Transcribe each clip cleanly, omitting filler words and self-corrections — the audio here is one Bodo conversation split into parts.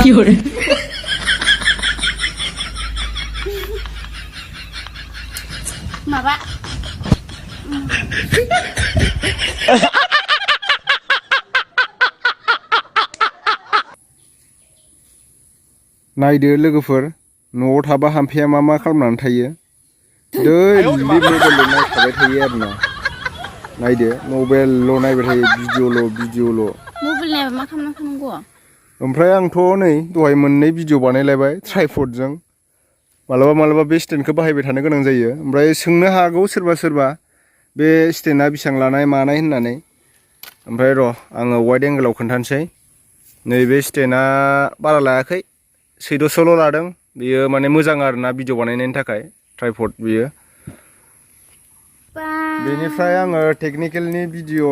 有人。Maba. नायदो लोगोफोर न'आव थाबा हाम्फेया मा खालामनानै थायो दैलि मबाइलल' नायखाबाय थायो आरोना नायदो मबाइलल' नायबाय थायो भिडिअल' मबाइल नायबा मा खालामना थानांगौ ओमफ्राय आंथ' नै दहाय मोननै भिडिअ बानायलायबाय ट्राइपडजों मालाबा बे स्टेन्डखौ बाहायबाय थानो गोनां जायो ओमफ्राय सोंनो हागौ सोरबा बे स्टेन्डआ बेसेबां लानाय मानाय होननानै ओमफ्राय र' आङो वाइड एंगेलाव खोन्थानोसै नैबे स्टेन्डआ बारा लायाखै 600ल' लादों बियो माने मोजां आरोना भिडिअ बानायनायनि थाखाय ट्राइपड बियो बेनिफ्राय आङो टेकनिकेलनि भिडिअ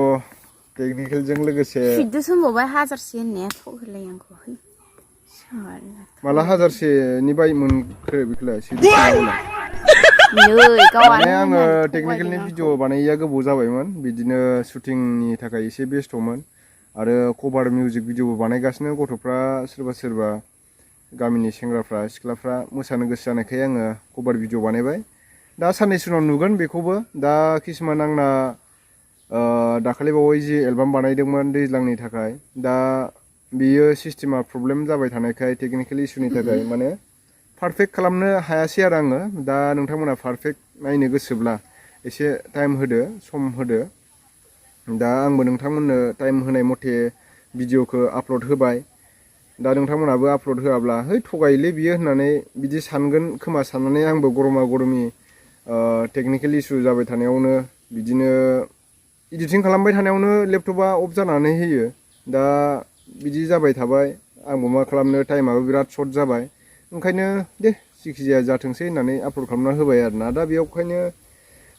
टेकनिकेलजों लोगोसे 600 होनबावबाय 1000से होननाया थगायलाय आंखौ माला 1000सेनि बाय मोनखो बेखौलाय 600 माने आङो टेकनिकेलनि भिडिअ बानायैया गोबाव जाबायमोन बिदिनो शुटिंनि थाखाय एसे बेस्थ'मोन आरो कभार मिउजिक भिडिअबो बानायगासिनो गथ'फ्रा सोरबा गामिनि सेंग्राफ्रा सिख्लाफ्रा मोसानो गोसो जानायखाय आङो कभार भिडिअ बानायबाय दा साननैसो उनाव नुगोन बेखौबो दा किसुमान आंना दाखालि बावै जि एलबाम बानायदोंमोन दैज्लांनि थाखाय दा बियो सिस्टेमा प्रब्लेम जाबाय थानायखाय टेकनिकेल इसुनि थाखाय माने पारफेक्ट खालामनो हायासै आरो आङो दा नोंथांमोना पारफेक्ट नायनो गोसोब्ला एसे टाइम होदो सम होदो दा आंबो नोंथांमोननो टाइम होनाय मथे भिडिअखौ आपल'ड होबाय दा नोंथांमोनाबो आपल'ड होआब्ला है थगायोलै बियो होननानै बिदि सानगोन खोमा साननानै आंबो गरमा टेकनिकेल इसु जाबाय थानायावनो बिदिनो एडिटिं खालामबाय थानायावनो लेपटपा अफ जानानै होयो दा बिदि जाबाय थाबाय आंबो मा खालामनो टाइमाबो बिराद सर्ट जाबाय ओंखायनो दे जिखिजाया जाथोंसै होननानै आपल'ड खालामना होबाय आरोना दा बेयावखायनो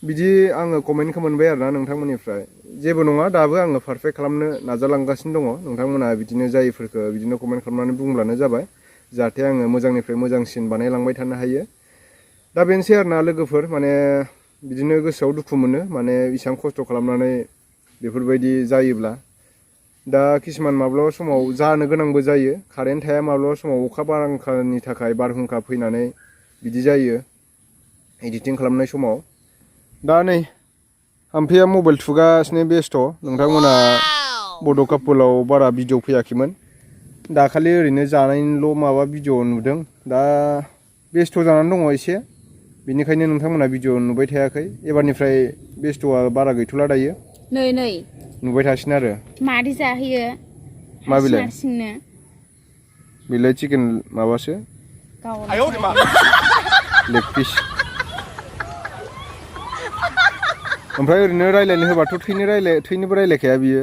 बिदि आङो कमेन्टखौ मोनबाय आरोना नोंथांमोननिफ्राय जेबो नङा दाबो आङो पारफेक्ट खालामनो नाजालांगासिनो दङ नोंथांमोना बिदिनो जायफोरखौ बिदिनो कमेन्ट खालामनानै बुंब्लानो जाबाय जाहाथे आङो मोजांनिफ्राय मोजांसिन बानायलांबाय थानो हायो दा बेनोसै आरोना लोगोफोर माने बिदिनो गोसोआव दुखु मोनो माने इसां खस्थ' खालामनानै बेफोरबायदि जायोब्ला दा किसुमान माब्लाबा समाव जानो गोनांबो जायो कारेन्ट थाया माब्लाबा समाव अखा बारहुंखानि थाखाय बारहुंखा फैनानै बिदि जायो एडिटिं खालामनाय समाव दा नै हाम्फेया मबाइल थुगासिनो बेस्थ' नोंथांमोना बड' कापोलाव बारा भिडिअ फैयाखैमोन दाखालि ओरैनो जानायनिल' माबा भिडिअ नुदों दा बेस्थ' जानानै दङ एसे बेनिखायनो नोंथांमोना भिडिअ नुबाय थायाखै एबारनिफ्राय बेस्थ'आ बारा गैथ'ला दायो नै नुबाय थासिन आरो मादै जाहोयो मा बिलाय हारसिंनो बिलाय चिकेन माबासो लेग पिस ओमफ्राय ओरैनो रायलायनो होबाथ' थैनोबो रायलायखाया बियो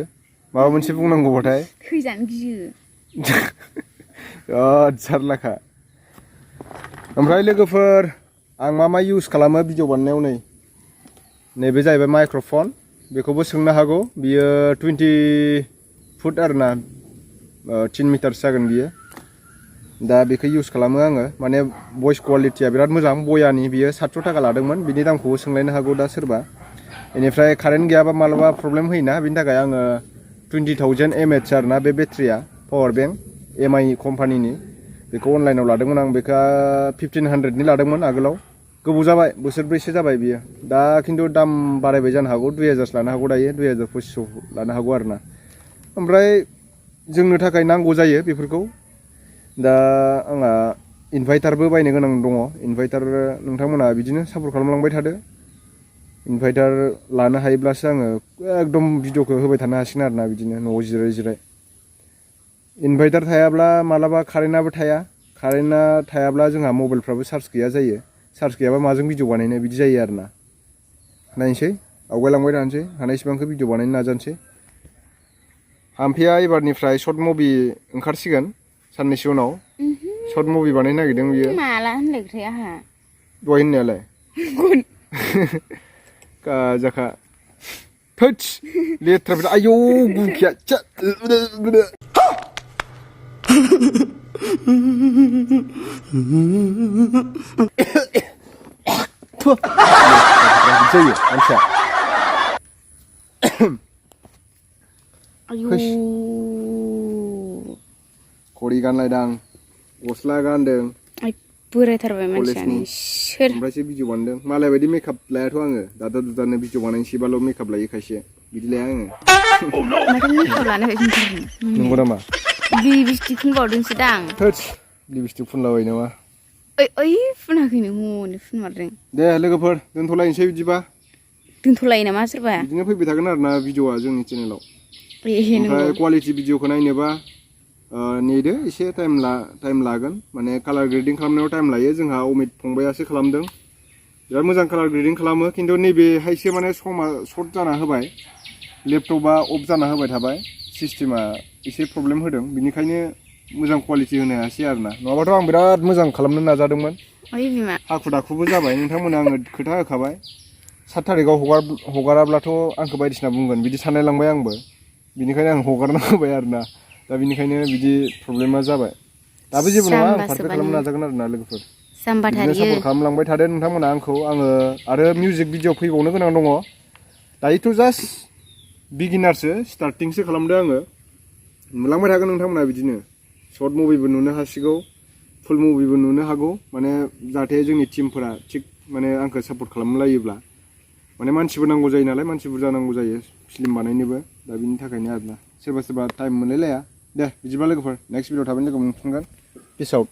माबा मोनसे बुंनांगौबाथाय थैजानो गियो जारलाखा ओमफ्राय लोगोफोर आं मा इउज खालामो भिडिअ बानायनायाव नैबे जाहैबाय माइक्र'फन बेखौबो सोंनो हागौ बियो 20 फुट आरोना 3 मिटारसो जागोन बियो दा बेखौ इउज खालामो आङो माने भइस क्वालिटिया बिराद मोजां बयानि बियो 700 थाखा लादोंमोन बिनि दामखौबो सोंलायनो हागौ दा सोरबा बेनिफ्राय कारेन्ट गैयाबा मालाबा प्रब्लेम होयोना बिनि थाखाय आङो 20,000 mAh आरोना बे बेटारिया पावार बेंक MI कम्पानिनि बेखौ अनलाइनाव लादोंमोन आं बेखौ 1500नि लादोंमोन आगोलाव गोबाव जाबाय बोसोरब्रैसो जाबाय बियो दा खिन्थु दाम बारायबाय जानो हागौ 2000 लानो हागौ दायो 2500 लानो हागौ आरोना ओमफ्राय जोंनो थाखाय नांगौ जायो बेफोरखौ दा आंहा इनभार्टारबो बायनो गोनां दङ इनभार्टार नोंथांमोना बिदिनो सापर्ट खालामलांबाय थादो इनभार्टार लानो हायोब्लासो आङो एकदम भिडिअखौ होबाय थानो हासिगोन आरोना बिदिनो न'आव जिराय इनभार्टार थायाब्ला मालाबा कारेन्टआबो थाया कारेन्टआ थायाब्ला जोंहा मबाइलफ्राबो चार्ज गैया जायो चार्ज गैयाबा माजों भिडिअ बानायनो बिदि जायो आरोना नायनोसै आवगायलांबाय थानोसै हानायसिबांखौ भिडिअ बानायनो नाजानोसै हाम्फेया एबारनिफ्राय सर्ट मुभि ओंखारसिगोन साननैसो उनाव सर्ट मुभि बानायनो नागिरदों बियो माला होनलायख्राय आहा दहाय होननायालाय गाजाखा थोच लेथ्रा आयौ गुखिया जायो मानसिया आयौ घड़ी गानलायदां गस्ला गानदों बोरायथारबाय मानसियानो कलेजनि सोर ओमफ्रायसो भिडिअ बानायदों मालाय बायदि मेकआप लायाथ' आङो दादा दुदानो भिडिअ बानायनोसैबाल' मेकआप लायो खायसे बिदि लाया आङो माथो मेकआप लानो नंगौ नामा लिपस्टिक फुनबावदोंसो दां थोस लिपस्टिक फुनलाबायो नामा ओइ फुनाखैनो हनै फुनमारदों दे लोगोफोर दोनथ'लायनोसै बिदिबा दोनथ'लायो नामा सोरबा बिदिनो फैबाय थागोन आरोना भिडिअआ जोंनि चेनेलाव ए नंगौ ओमफ्राय कुवालिटि भिडिअखौ नायनोबा नेदो एसे टाइम लागोन माने कालार ग्रेडिं खालामनायाव टाइम लायो जोंहा अमित फंबायासो खालामदों बिराद मोजां कालार ग्रेडिं खालामो खिन्थु नैबेहायसो माने समा सर्ट जाना होबाय लेपटपा अफ जाना होबाय थाबाय सिस्टेमा एसे प्रब्लेम होदों बिनिखायनो मोजां कुवालिटि होनो हायासै आरोना नङाबाथ' आं बिराद मोजां खालामनो नाजादोंमोन हाखु दाखुबो जाबाय नोंथांमोना आङो खोथा होखाबाय 7 थारिखआव हगाराब्लाथ' आंखौ बायदिसिना बुंगोन बिदि सानलायलांबाय आंबो बिनिखायनो आं हगारना होबाय आरोना दा बिनिखायनो बिदि प्रब्लेमा जाबाय दाबो जेबो नङा आं पारफेक्ट खालामनो नाजागोन आरोना लोगोफोर बिदिनो सापर्ट खालामलांबाय थादो नोंथांमोना आंखौ आङो आरो मिउजिक भिडिअ फैबावनो गोनां दङ दायोथ' जास्ट बिगिनारसो स्टार्टिंसो खालामदों आङो नुलांबाय थागोन नोंथांमोना बिदिनो सर्ट मुभिबो नुनो हासिगौ फुल मुभिबो नुनो हागौ माने जाहाथे जोंनि टिमफोरा थिग माने आंखौ सापर्ट खालामलायोब्ला माने मानसिबो नांगौ जायो नालाय मानसि बुरजा नांगौ जायो फिल्म बानायनोबो दा बिनि थाखायनो आरोना सोरबा टाइम मोनलायलाया दे बिदिबा लोगोफोर नेक्स्ट भिडिअ थाबैनो लोगो मोनफिनगोन पिस आउट